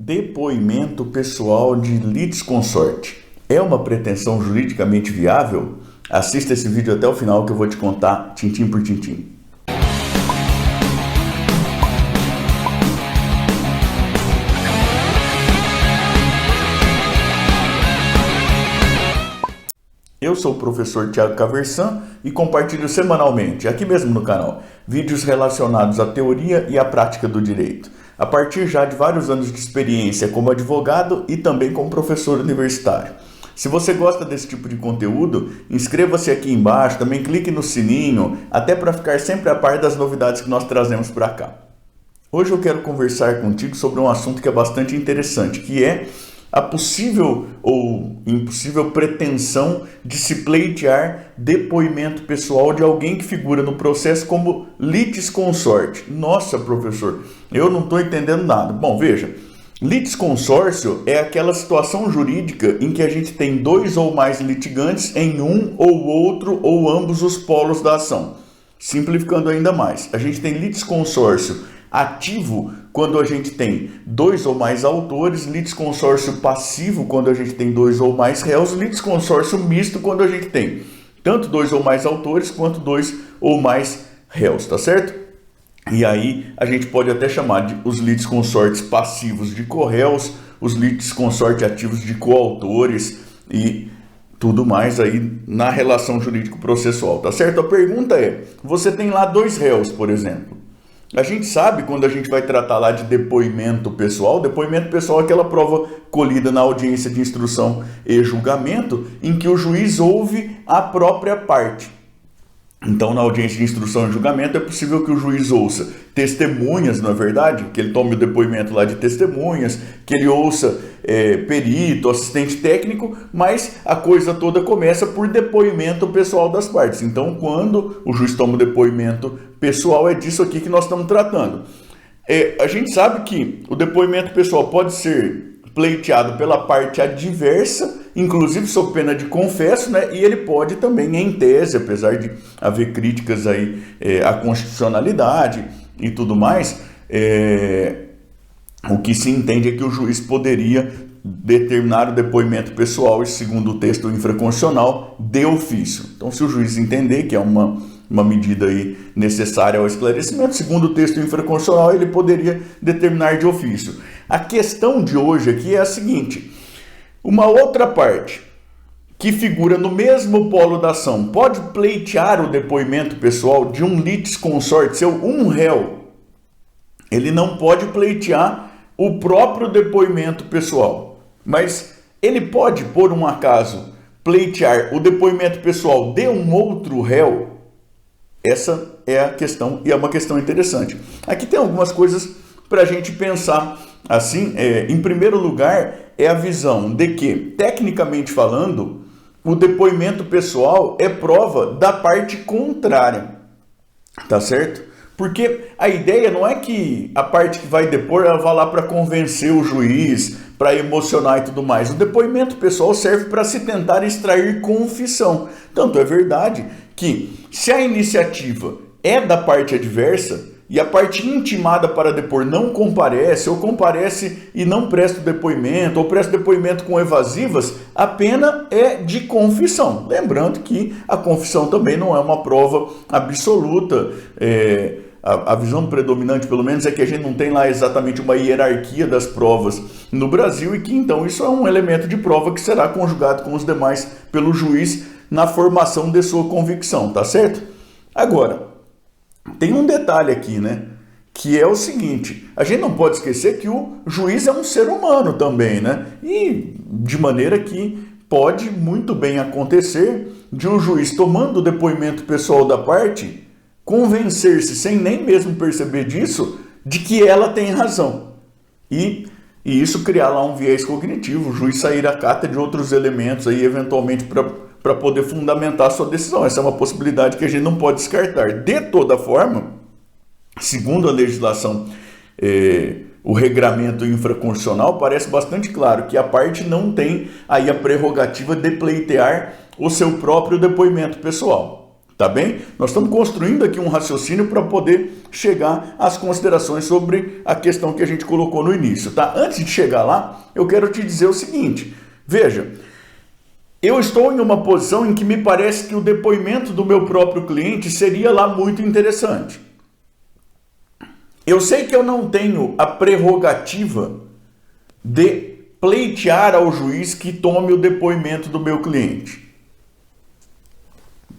Depoimento pessoal de litisconsorte é uma pretensão juridicamente viável? Assista esse vídeo até o final que eu vou te contar tintim por tintim. Eu sou o professor Thiago Caversan e compartilho semanalmente, aqui mesmo no canal, vídeos relacionados à teoria e à prática do direito, a partir já de vários anos de experiência como advogado e também como professor universitário. Se você gosta desse tipo de conteúdo, inscreva-se aqui embaixo, também clique no sininho, até para ficar sempre a par das novidades que nós trazemos para cá. Hoje eu quero conversar contigo sobre um assunto que é bastante interessante, que é a possível ou impossível pretensão de se pleitear depoimento pessoal de alguém que figura no processo como litisconsorte. Nossa, professor, eu não estou entendendo nada. Bom, veja, litisconsórcio é aquela situação jurídica em que a gente tem dois ou mais litigantes em um ou outro ou ambos os polos da ação. Simplificando ainda mais, a gente tem litisconsórcio ativo quando a gente tem dois ou mais autores, litisconsórcio passivo quando a gente tem dois ou mais réus, litisconsórcio misto quando a gente tem tanto dois ou mais autores quanto dois ou mais réus, tá certo? E aí a gente pode até chamar de os litisconsortes passivos de corréus, os litisconsortes ativos de coautores e tudo mais aí na relação jurídico-processual, tá certo? A pergunta é, você tem lá dois réus, por exemplo. A gente sabe, quando a gente vai tratar lá de depoimento pessoal é aquela prova colhida na audiência de instrução e julgamento, em que o juiz ouve a própria parte. Então, na audiência de instrução e julgamento, é possível que o juiz ouça testemunhas, não é verdade? Que ele tome o depoimento lá de testemunhas, que ele ouça perito, assistente técnico, mas a coisa toda começa por depoimento pessoal das partes. Então, quando o juiz toma o depoimento pessoal, é disso aqui que nós estamos tratando. A gente sabe que o depoimento pessoal pode ser pleiteado pela parte adversa, inclusive sob pena de confesso, né? E ele pode também, em tese, apesar de haver críticas aí à constitucionalidade e tudo mais, o que se entende é que o juiz poderia determinar o depoimento pessoal, segundo o texto infraconstitucional, de ofício. Então, se o juiz entender que é uma medida aí necessária ao esclarecimento, segundo o texto infraconstitucional, ele poderia determinar de ofício. A questão de hoje aqui é a seguinte: uma outra parte que figura no mesmo polo da ação pode pleitear o depoimento pessoal de um litisconsorte, seu um réu. Ele não pode pleitear o próprio depoimento pessoal, mas ele pode, por um acaso, pleitear o depoimento pessoal de um outro réu. Essa é a questão, e é uma questão interessante. Aqui tem algumas coisas para a gente pensar. Assim, em primeiro lugar, é a visão de que, tecnicamente falando, o depoimento pessoal é prova da parte contrária, tá certo? Porque a ideia não é que a parte que vai depor, ela vá lá para convencer o juiz, para emocionar e tudo mais. O depoimento pessoal serve para se tentar extrair confissão. Tanto é verdade que, se a iniciativa é da parte adversa e a parte intimada para depor não comparece, ou comparece e não presta o depoimento, ou presta depoimento com evasivas, a pena é de confissão. Lembrando que a confissão também não é uma prova absoluta. A visão predominante, pelo menos, é que a gente não tem lá exatamente uma hierarquia das provas no Brasil e que, então, isso é um elemento de prova que será conjugado com os demais pelo juiz na formação de sua convicção, tá certo? Agora, tem um detalhe aqui, né? Que é o seguinte: a gente não pode esquecer que o juiz é um ser humano também, né? E de maneira que pode muito bem acontecer de um juiz, tomando o depoimento pessoal da parte, convencer-se, sem nem mesmo perceber disso, de que ela tem razão. E isso criar lá um viés cognitivo, o juiz sair à cata de outros elementos aí, eventualmente, para poder fundamentar a sua decisão. Essa é uma possibilidade que a gente não pode descartar. De toda forma, segundo a legislação, o regramento infraconstitucional, parece bastante claro que a parte não tem aí a prerrogativa de pleitear o seu próprio depoimento pessoal. Tá bem? Nós estamos construindo aqui um raciocínio para poder chegar às considerações sobre a questão que a gente colocou no início, tá? Antes de chegar lá, eu quero te dizer o seguinte, veja, eu estou em uma posição em que me parece que o depoimento do meu próprio cliente seria lá muito interessante. Eu sei que eu não tenho a prerrogativa de pleitear ao juiz que tome o depoimento do meu cliente.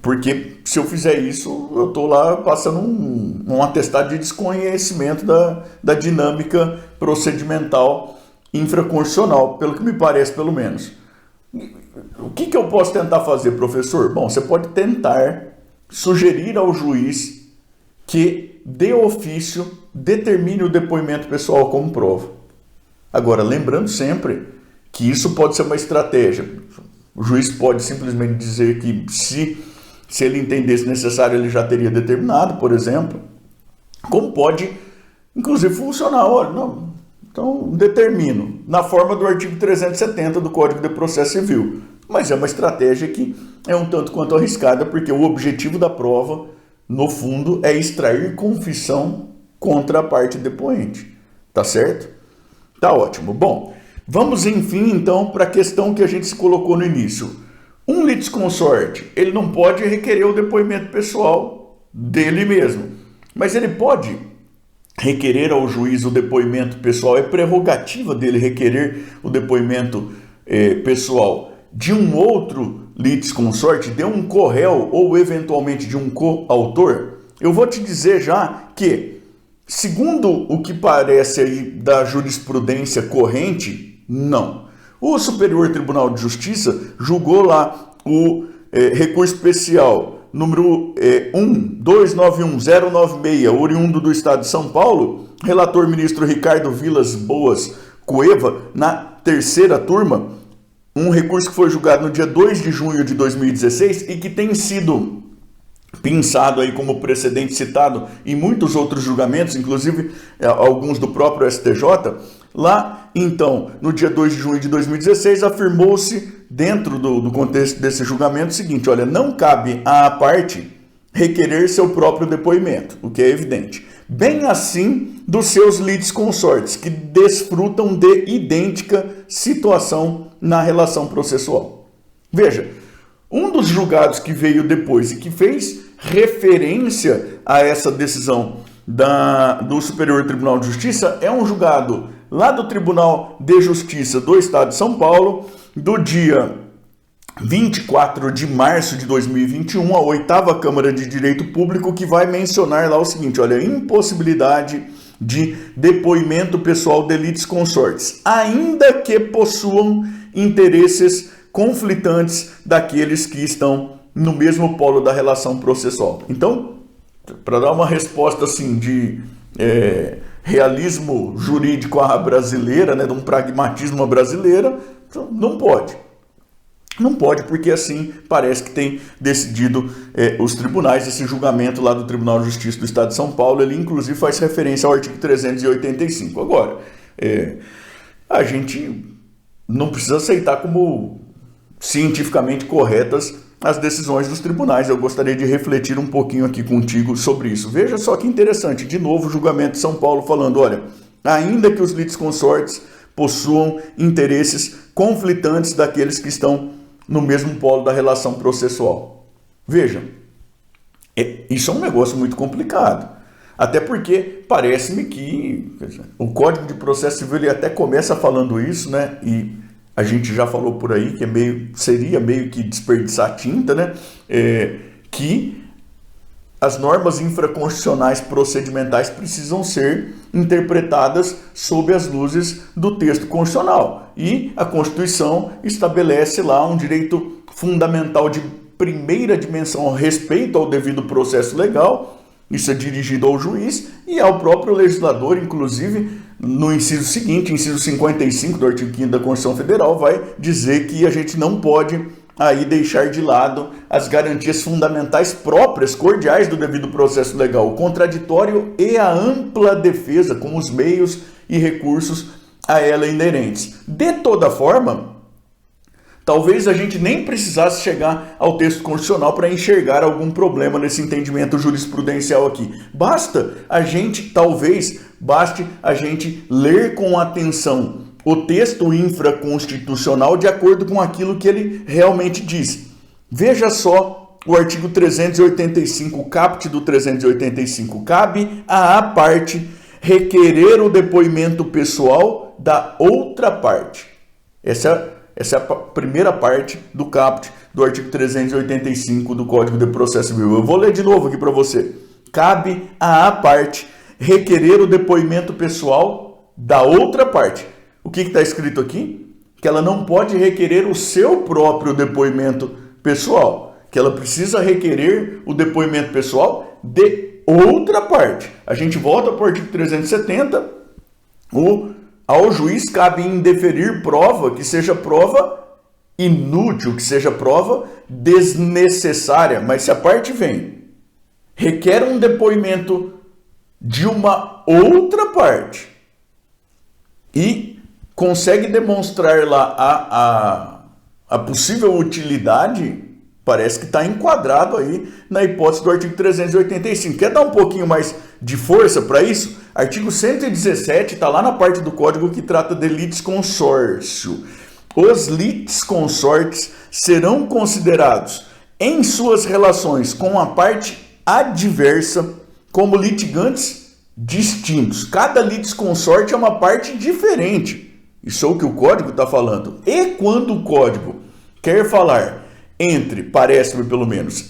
Porque se eu fizer isso, eu estou lá passando um atestado de desconhecimento da dinâmica procedimental infraconstitucional, pelo que me parece, pelo menos. O que eu posso tentar fazer, professor? Bom, você pode tentar sugerir ao juiz que, de ofício, determine o depoimento pessoal como prova. Agora, lembrando sempre que isso pode ser uma estratégia. O juiz pode simplesmente dizer que se ele entendesse necessário, ele já teria determinado, por exemplo. Como pode, inclusive, funcionar. Olha, não, então determino, na forma do artigo 370 do Código de Processo Civil. Mas é uma estratégia que é um tanto quanto arriscada, porque o objetivo da prova, no fundo, é extrair confissão contra a parte depoente. Tá certo? Tá ótimo. Bom, vamos enfim, então, para a questão que a gente se colocou no início. Um litisconsorte, ele não pode requerer o depoimento pessoal dele mesmo, mas ele pode requerer ao juiz o depoimento pessoal, é prerrogativa dele requerer o depoimento pessoal de um outro litisconsorte, de um corréu ou eventualmente de um coautor. Eu vou te dizer já que, segundo o que parece aí da jurisprudência corrente, não. O Superior Tribunal de Justiça julgou lá o recurso especial número 1291096, oriundo do Estado de São Paulo, relator ministro Ricardo Vilas Boas Cueva, na terceira turma, um recurso que foi julgado no dia 2 de junho de 2016 e que tem sido pensado aí como precedente citado em muitos outros julgamentos, inclusive alguns do próprio STJ. Lá, então, no dia 2 de junho de 2016, afirmou-se, dentro do contexto desse julgamento, o seguinte: olha, não cabe à parte requerer seu próprio depoimento, o que é evidente. Bem assim dos seus litisconsortes, que desfrutam de idêntica situação na relação processual. Veja, um dos julgados que veio depois e que fez referência a essa decisão do Superior Tribunal de Justiça é um julgado lá do Tribunal de Justiça do Estado de São Paulo, do dia 24 de março de 2021, a 8ª Câmara de Direito Público, que vai mencionar lá o seguinte: olha, impossibilidade de depoimento pessoal de litisconsortes, ainda que possuam interesses conflitantes daqueles que estão no mesmo polo da relação processual. Então, para dar uma resposta assim de realismo jurídico à brasileira, né, de um pragmatismo à brasileira, não pode. Não pode, porque assim parece que tem decidido os tribunais. Esse julgamento lá do Tribunal de Justiça do Estado de São Paulo, ele inclusive faz referência ao artigo 385. Agora, a gente não precisa aceitar como cientificamente corretas as decisões dos tribunais. Eu gostaria de refletir um pouquinho aqui contigo sobre isso. Veja só que interessante, de novo o julgamento de São Paulo falando, olha, ainda que os litisconsortes possuam interesses conflitantes daqueles que estão no mesmo polo da relação processual. Veja, isso é um negócio muito complicado. Até porque parece-me que o Código de Processo Civil ele até começa falando isso, né? E a gente já falou por aí que seria meio que desperdiçar tinta, né? Que as normas infraconstitucionais procedimentais precisam ser interpretadas sob as luzes do texto constitucional. E a Constituição estabelece lá um direito fundamental de primeira dimensão ao respeito ao devido processo legal. Isso é dirigido ao juiz e ao próprio legislador, inclusive no inciso seguinte, inciso 55 do artigo 5º da Constituição Federal, vai dizer que a gente não pode aí deixar de lado as garantias fundamentais próprias, cordiais do devido processo legal, o contraditório e a ampla defesa, com os meios e recursos a ela inerentes. De toda forma, Talvez a gente nem precisasse chegar ao texto constitucional para enxergar algum problema nesse entendimento jurisprudencial aqui. Baste a gente ler com atenção o texto infraconstitucional de acordo com aquilo que ele realmente diz. Veja só o artigo 385, o caput do 385. Cabe à parte requerer o depoimento pessoal da outra parte. Essa é a primeira parte do caput do artigo 385 do Código de Processo Civil. Eu vou ler de novo aqui para você. Cabe à parte requerer o depoimento pessoal da outra parte. O que está escrito aqui? Que ela não pode requerer o seu próprio depoimento pessoal, que ela precisa requerer o depoimento pessoal de outra parte. A gente volta para o artigo 370, ao juiz cabe indeferir prova que seja prova inútil, que seja prova desnecessária. Mas se a parte vem, requer um depoimento de uma outra parte e consegue demonstrar lá a possível utilidade, parece que está enquadrado aí na hipótese do artigo 385. Quer dar um pouquinho mais de força para isso? Artigo 117 está lá na parte do Código que trata de litisconsórcio. Os litisconsortes serão considerados em suas relações com a parte adversa como litigantes distintos. Cada litisconsorte é uma parte diferente. Isso é o que o Código está falando. E quando o Código quer falar parece-me pelo menos,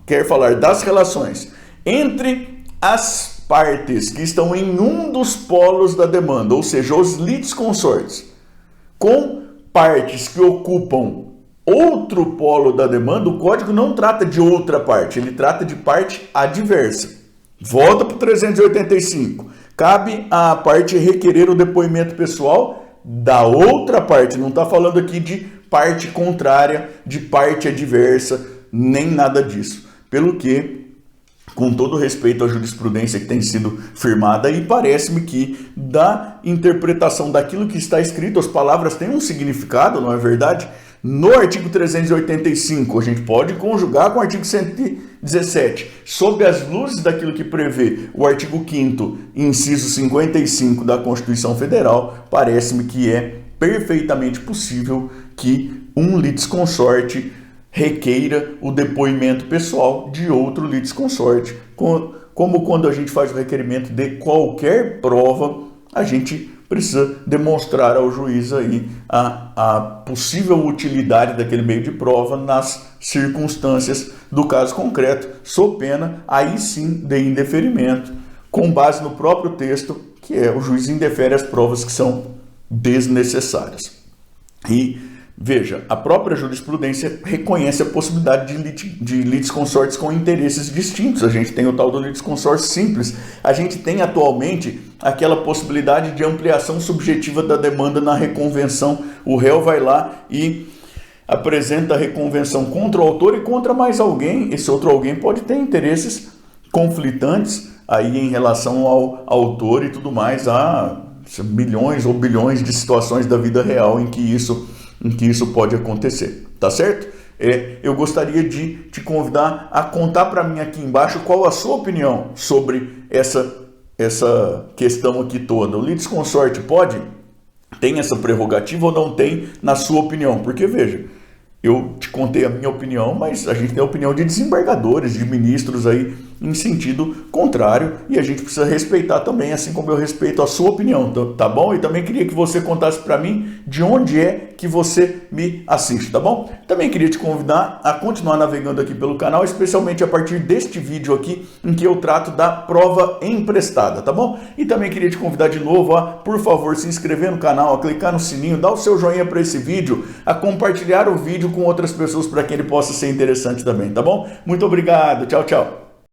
quer falar das relações entre as partes que estão em um dos polos da demanda, ou seja, os litisconsortes, com partes que ocupam outro polo da demanda, o Código não trata de outra parte, ele trata de parte adversa. Volta para o 385. Cabe à parte requerer o depoimento pessoal da outra parte. Não está falando aqui de parte contrária, de parte adversa, nem nada disso. Pelo que, com todo respeito à jurisprudência que tem sido firmada, e parece-me que da interpretação daquilo que está escrito, as palavras têm um significado, não é verdade? No artigo 385, a gente pode conjugar com o artigo 117, sob as luzes daquilo que prevê o artigo 5º, inciso 55 da Constituição Federal, parece-me que é perfeitamente possível que um litisconsorte requeira o depoimento pessoal de outro litisconsorte. Como quando a gente faz o requerimento de qualquer prova, a gente precisa demonstrar ao juiz aí a possível utilidade daquele meio de prova nas circunstâncias do caso concreto, sob pena, aí sim, de indeferimento, com base no próprio texto, que é o juiz indefere as provas que são desnecessárias. E veja, a própria jurisprudência reconhece a possibilidade de litisconsortes com interesses distintos. A gente tem o tal do litisconsórcio simples. A gente tem atualmente aquela possibilidade de ampliação subjetiva da demanda na reconvenção. O réu vai lá e apresenta a reconvenção contra o autor e contra mais alguém. Esse outro alguém pode ter interesses conflitantes aí em relação ao autor e tudo mais. Há milhões ou bilhões de situações da vida real em que isso pode acontecer, tá certo? Eu gostaria de te convidar a contar para mim aqui embaixo qual a sua opinião sobre essa questão aqui toda. O litisconsorte tem essa prerrogativa ou não tem, na sua opinião? Porque, veja, eu te contei a minha opinião, mas a gente tem a opinião de desembargadores, de ministros aí em sentido contrário, e a gente precisa respeitar também, assim como eu respeito a sua opinião, tá bom? E também queria que você contasse para mim de onde é que você me assiste, tá bom? Também queria te convidar a continuar navegando aqui pelo canal, especialmente a partir deste vídeo aqui, em que eu trato da prova emprestada, tá bom? E também queria te convidar de novo a, por favor, se inscrever no canal, a clicar no sininho, dar o seu joinha para esse vídeo, a compartilhar o vídeo com outras pessoas para que ele possa ser interessante também, tá bom? Muito obrigado, tchau, tchau!